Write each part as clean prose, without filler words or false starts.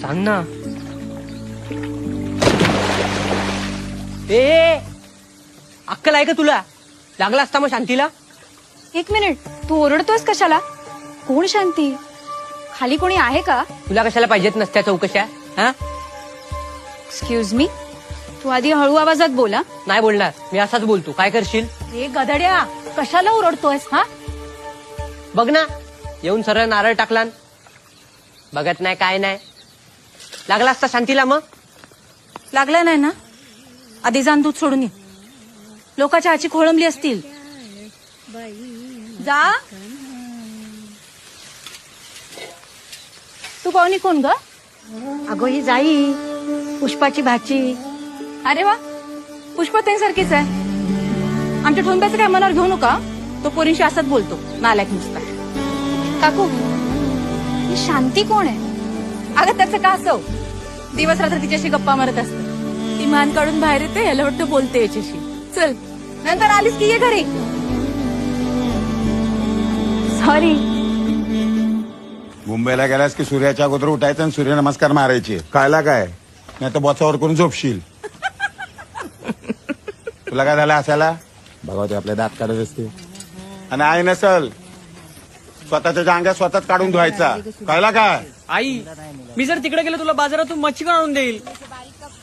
सांग ना. ए अक्कल आहे का तुला? लागला असता मग शांतीला. एक मिनिट, तू ओरडतोस कशाला? कोण शांती? खाली कोणी आहे का? तुला कशाला पाहिजेत नसत्या चौकशा? हा, एक्सक्यूज मी, तू आधी हळू आवाजात बोला. नाही बोलणार मी, असाच बोलतो. काय करशील? हे गधड्या, कशाला ओरडतोयस? हा, बघ ना, येऊन सरळ नारळ टाकला. बघत नाही काय नाही. लागला असता शांतीला मग. लागला नाही ना? आधी जाण दूध सोडून ये. लोकांच्या आची खोळंबली असतील. जा. तू पाहुणी कोण ग? अगो ही जाई पुष्पाची भाची. अरे वा, पुष्पताईंसारखीच आहे. आमच्या ठोंब्याचं काय मनावर घेऊ नका. तो पोरींशी असंच बोलतो, नालायक नुसता. काकू, ही शांती कोण आहे? अगं त्याचं का असो, दिवस रात्र तिच्याशी गप्पा मारत असत. ती मान काढून बाहेर येते, याला वाटतं बोलते याच्याशी. चल, नंतर आलीस की ये घरी. सॉरी. मुंबईला गेलास की सूर्याच्या अगोदर उठायचं आणि सूर्यनमस्कार मारायचे. कळला काय? नाही तर बॉचावर करून झोपशील. तुला काय झालं असायला? बघा ते आपले दात काढत असते. आणि आई नसल स्वतःच्या जांग्या स्वतःच काढून धुवायचा. कळला काय? आई, मी जर तिकडे गेलो तुला बाजारातून मच्छी आणून देईल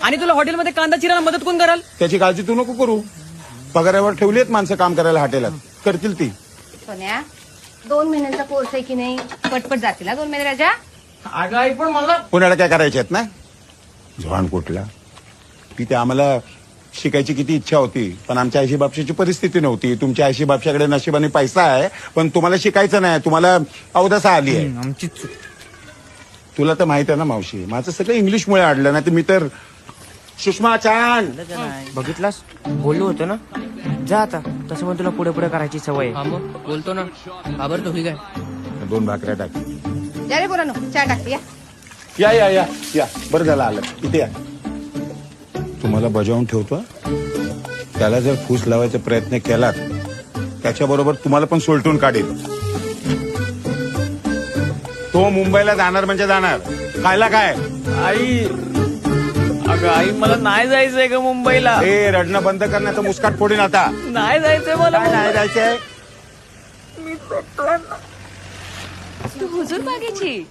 आणि तुला हॉटेलमध्ये कांदा चिरायला मदत कोण कराल? त्याची काळजी तू नको करू. पगारावर ठेवलीत माणसं काम करायला हॉटेलात, करतील ती. सोन्या, 2 महिन्यांचा कोर्स आहे की नाही? पटपट जातील 2 महिने राजा. अगं आई, पण मला पुण्याला काय करायचे आहेत ना? झोण कुठला? तिथे आम्हाला शिकायची किती इच्छा होती, पण आमच्या आईशी बापशीची परिस्थिती नव्हती. तुमच्या आईशी बापशाकडे नशिबाने पैसा आहे, पण तुम्हाला शिकायचं नाही. तुम्हाला अवदसा आली आहे. आमची चूक. तुला तर माहित आहे ना मावशी, माझं सगळं इंग्लिशमुळे अडलं ना. तर मी तर सुषमा चांद बघितलास, बोललो होतो ना. जा आता, तसं पण तुला पुढे पुढे करायची सवय आहे. हा मग बोलतो ना. घाबरतो की काय? 2 भाकऱ्या टाक. जा रे पोरांनो, चहा टाकते या. या या या या, बरं झालं आलं. इथे या. तुम्हाला बजावून ठेवतो. त्याला जर फूस लावायचा प्रयत्न केलात, त्याच्याबरोबर तुम्हाला पण सोलटून काढेल. तो मुंबईला जाणार म्हणजे जाणार. खायला काय? आई, अगं आई, मला नाही जायचंय ग मुंबईला. ए, रडणं बंद करण्याचं मुस्काट फोडीन आता. नाही जायचंय मला. काय नाही जायचंय? तू हुजूर बागेची.